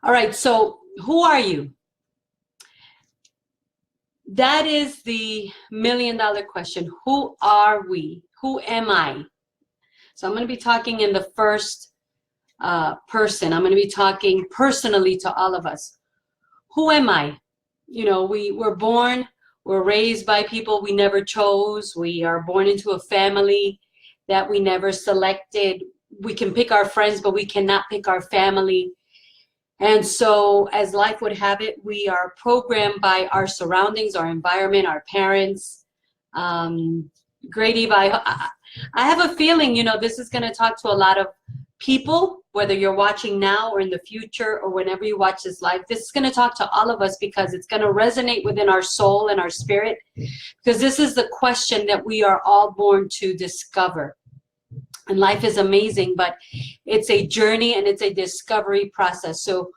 All right, so who are you? That is the $1,000,000 question. Who are we? Who am I? So I'm going to be talking in the first person. I'm going to be talking personally to all of us. Who am I? You know, we're born, we're raised by people we never chose. We are born into a family that we never selected. We can pick our friends, but we cannot pick our family. And so, as life would have it, we are programmed by our surroundings, our environment, our parents. Great Eva, I have a feeling, you know, this is going to talk to a lot of people, whether you're watching now or in the future or whenever you watch this live. This is going to talk to all of us because it's going to resonate within our soul and our spirit, because this is the question that we are all born to discover. And life is amazing, but it's a journey and it's a discovery process. So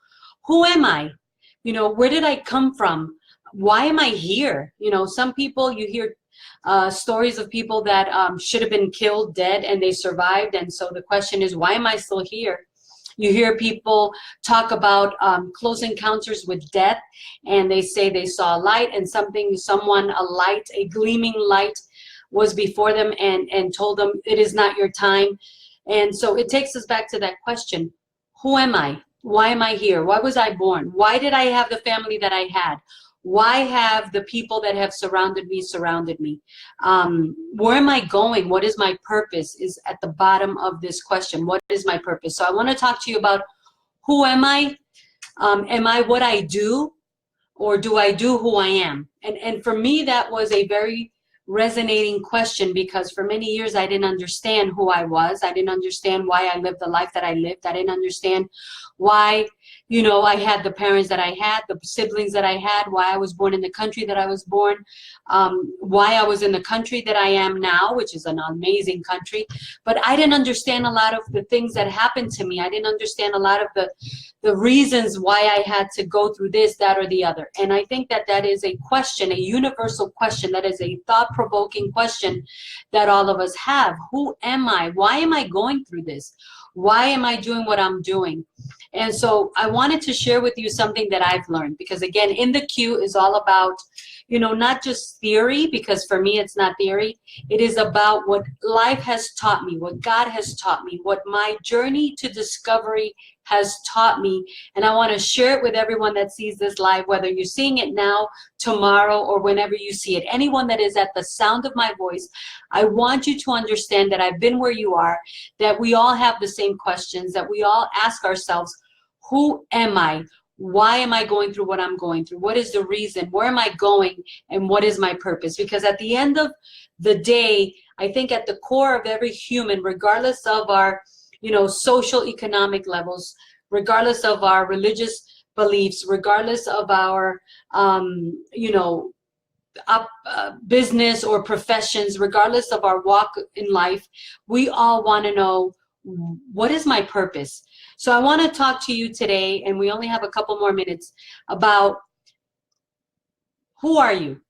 who am I? You know, where did I come from? Why am I here? You know, some people, you hear stories of people that should have been killed, dead, and they survived. And so the question is, why am I still here? You hear people talk about close encounters with death, and they say they saw a light and someone, a light, a gleaming light was before them and told them it is not your time. And so it takes us back to that question. Who am I? Why am I here? Why was I born? Why did I have the family that I had? Why have the people that have surrounded me? Where am I going? What is my purpose is at the bottom of this question. What is my purpose? So I want to talk to you about who am I? Am I what I do? Or do I do who I am? And for me, that was a very resonating question, because for many years I didn't understand who I was. I didn't understand why I lived the life that I lived. I didn't understand why, you know, I had the parents that I had, the siblings that I had, why I was born in the country that I was born, why I was in the country that I am now, which is an amazing country. But I didn't understand a lot of the things that happened to me. I didn't understand a lot of the reasons why I had to go through this, that, or the other. And I think that that is a question, a universal question, that is a thought-provoking question that all of us have. Who am I? Why am I going through this? Why am I doing what I'm doing? And so I wanted to share with you something that I've learned, because again, In the Q is all about, you know, not just theory, because for me it's not theory. It is about what life has taught me, what God has taught me, what my journey to discovery has taught me. And I want to share it with everyone that sees this live, whether you're seeing it now, tomorrow, or whenever you see it. Anyone that is at the sound of my voice, I want you to understand that I've been where you are, that we all have the same questions, that we all ask ourselves, who am I? Why am I going through what I'm going through? What is the reason? Where am I going? And what is my purpose? Because at the end of the day, I think at the core of every human, regardless of our, you know, social economic levels, regardless of our religious beliefs, regardless of our, you know, business or professions, regardless of our walk in life, we all want to know, what is my purpose? So I want to talk to you today, and we only have a couple more minutes, about who are you?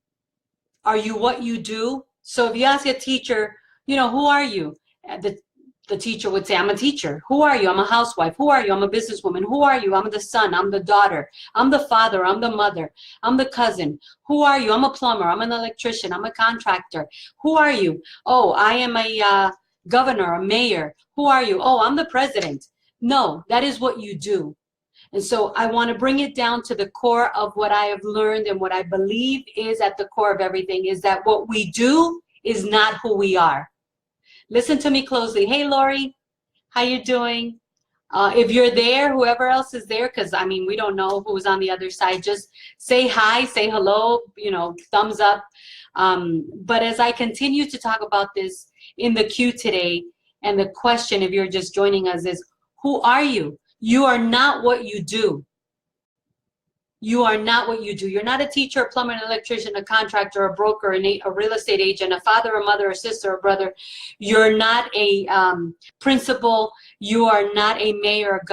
Are you what you do? So if you ask a teacher, you know, who are you? The teacher would say, I'm a teacher. Who are you? I'm a housewife. Who are you? I'm a businesswoman. Who are you? I'm the son. I'm the daughter. I'm the father. I'm the mother. I'm the cousin. Who are you? I'm a plumber. I'm an electrician. I'm a contractor. Who are you? Oh, I am a governor, a mayor. Who are you? Oh, I'm the president. No, that is what you do. And so I want to bring it down to the core of what I have learned, and what I believe is at the core of everything, is that what we do is not who we are. Listen to me closely. Hey, Lori, how you doing? If you're there, whoever else is there, because I mean, we don't know who's on the other side, just say hi, say hello, you know, thumbs up. But as I continue to talk about this in the Q today, and the question, if you're just joining us, is who are you? You are not what you do. You are not what you do. You're not a teacher, a plumber, an electrician, a contractor, a broker, a real estate agent, a father, a mother, a sister, a brother. You're not a principal. You are not a mayor, a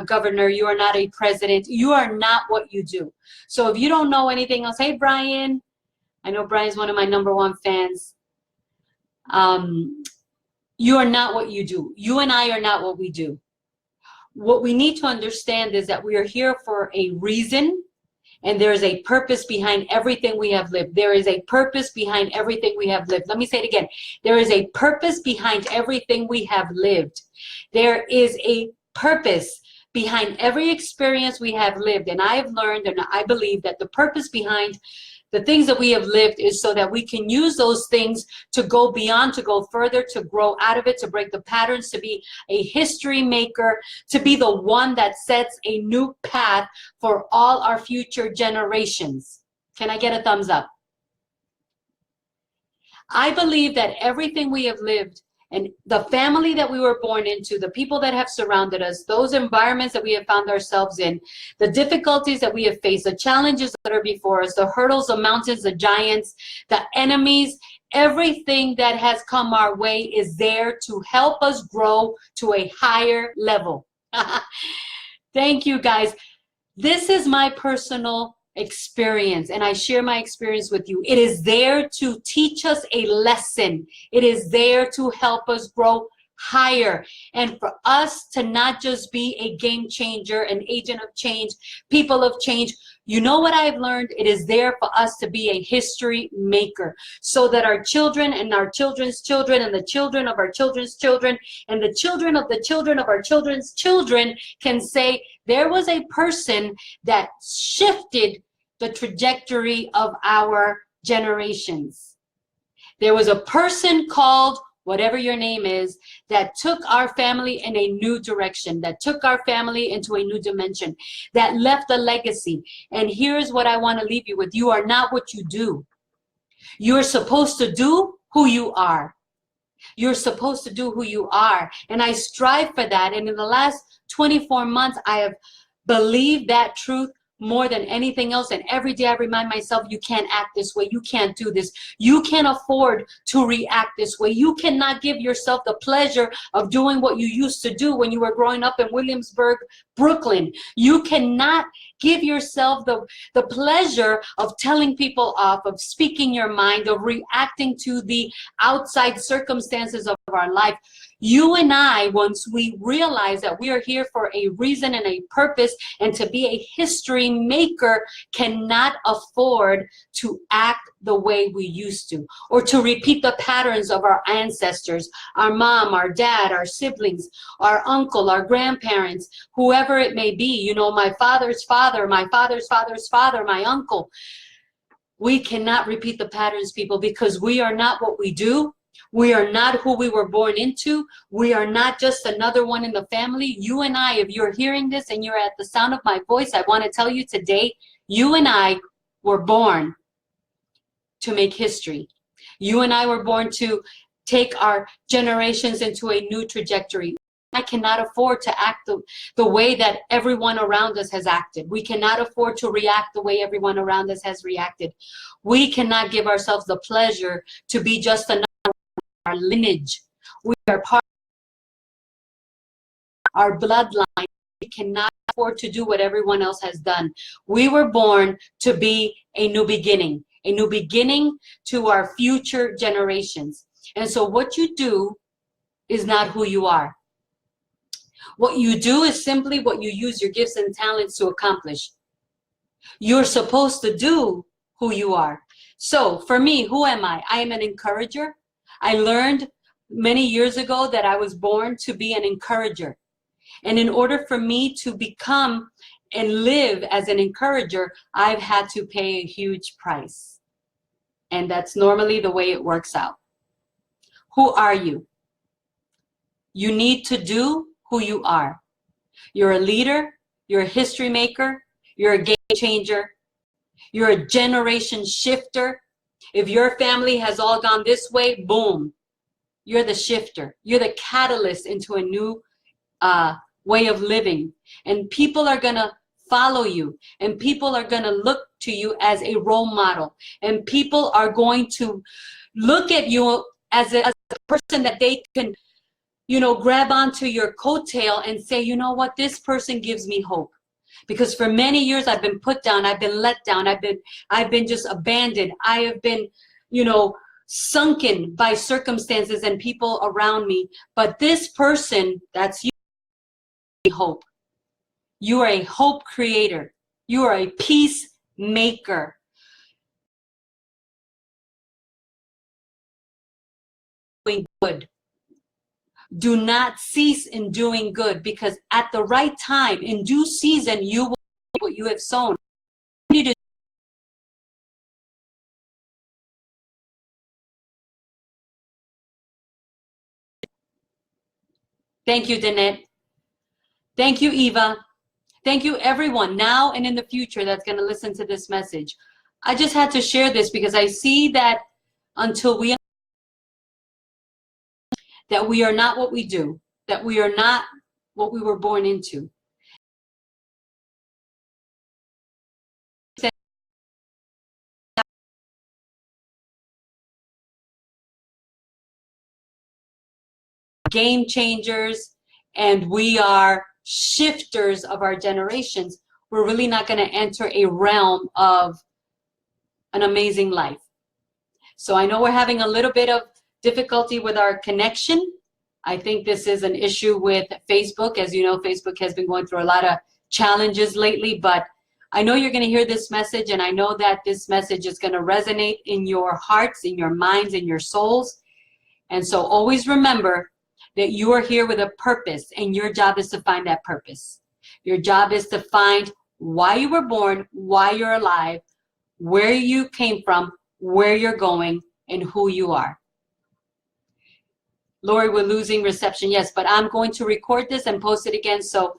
governor. You are not a president. You are not what you do. So if you don't know anything else, hey, Brian. I know Brian's one of my #1 fans. You are not what you do. You and I are not what we do. what we need to understand is that we are here for a reason, and there is a purpose behind everything we have lived. There is a purpose behind everything we have lived. Let me say it again. There is a purpose behind everything we have lived. There is a purpose behind every experience we have lived. And I have learned, and I believe that the purpose behind the things that we have lived is so that we can use those things to go beyond, to go further, to grow out of it, to break the patterns, to be a history maker, to be the one that sets a new path for all our future generations. Can I get a thumbs up? I believe that everything we have lived, and the family that we were born into, the people that have surrounded us, those environments that we have found ourselves in, the difficulties that we have faced, the challenges that are before us, the hurdles, the mountains, the giants, the enemies, everything that has come our way is there to help us grow to a higher level. Thank you, guys. This is my personal experience, and I share my experience with you. It is there to teach us a lesson. It is there to help us grow higher, and for us to not just be a game changer, an agent of change, people of change. You know what I've learned? It is there for us to be a history maker, so that our children and our children's children and the children of our children's children and the children of the children of our children's children can say, there was a person that shifted the trajectory of our generations. There was a person called whatever your name is that took our family in a new direction, that took our family into a new dimension, that left a legacy. And here's what I want to leave you with. You are not what you do. You're supposed to do who you are. You're supposed to do who you are. And I strive for that. And in the last 24 months, I have believed that truth more than anything else. And every day I remind myself, you can't act this way. You can't do this. You can't afford to react this way. You cannot give yourself the pleasure of doing what you used to do when you were growing up in Williamsburg, Brooklyn. You cannot give yourself the pleasure of telling people off, of speaking your mind, of reacting to the outside circumstances of our life. You and I, once we realize that we are here for a reason and a purpose and to be a history maker, cannot afford to act the way we used to, or to repeat the patterns of our ancestors, our mom, our dad, our siblings, our uncle, our grandparents, whoever it may be, you know, my father's father, my father's father's father, my uncle. We cannot repeat the patterns, people, because we are not what we do. We are not who we were born into. We are not just another one in the family. You and I, if you're hearing this and you're at the sound of my voice, I want to tell you today, you and I were born to make history. You and I were born to take our generations into a new trajectory. I cannot afford to act the way that everyone around us has acted. We cannot afford to react the way everyone around us has reacted. We cannot give ourselves the pleasure to be just another our lineage. We are part of our bloodline. We cannot afford to do what everyone else has done. We were born to be a new beginning to our future generations. And so what you do is not who you are. What you do is simply what you use your gifts and talents to accomplish. You're supposed to do who you are. So for me, who am I? I am an encourager. I learned many years ago that I was born to be an encourager. And in order for me to become and live as an encourager, I've had to pay a huge price. And that's normally the way it works out. Who are you? You need to do who you are. You're a leader, you're a history maker, you're a game changer, you're a generation shifter. If your family has all gone this way, boom, you're the shifter. You're the catalyst into a new way of living. And people are gonna follow you, and people are gonna look to you as a role model, and people are going to look at you as a person that they can, you know, grab onto your coattail and say, you know what, this person gives me hope. Because for many years I've been put down, I've been let down, I've been just abandoned. I have been, you know, sunken by circumstances and people around me. But this person, that's you, hope. You are a hope creator. You are a peacemaker. Doing good. Do not cease in doing good, because at the right time, in due season, you will reap what you have sown. Thank you, Danette. Thank you, Eva. Thank you, everyone, now and in the future, that's going to listen to this message. I just had to share this because I see that until we are not what we do, that we are not what we were born into. Game changers, and we are shifters of our generations. We're really not going to enter a realm of an amazing life. So I know we're having a little bit of difficulty with our connection. I think this is an issue with Facebook. As you know, Facebook has been going through a lot of challenges lately, but I know you're going to hear this message, and I know that this message is going to resonate in your hearts, in your minds, in your souls. And so always remember that you are here with a purpose, and your job is to find that purpose. Your job is to find why you were born, why you're alive, where you came from, where you're going, and who you are. Lori, we're losing reception. Yes, but I'm going to record this and post it again. So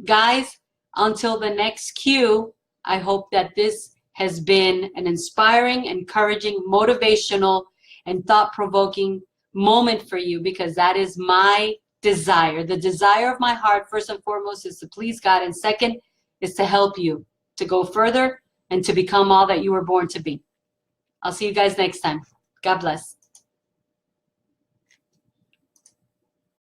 guys, until the next cue, I hope that this has been an inspiring, encouraging, motivational, and thought-provoking moment for you, because that is my desire. The desire of my heart, first and foremost, is to please God, and second is to help you to go further and to become all that you were born to be. I'll see you guys next time. God bless.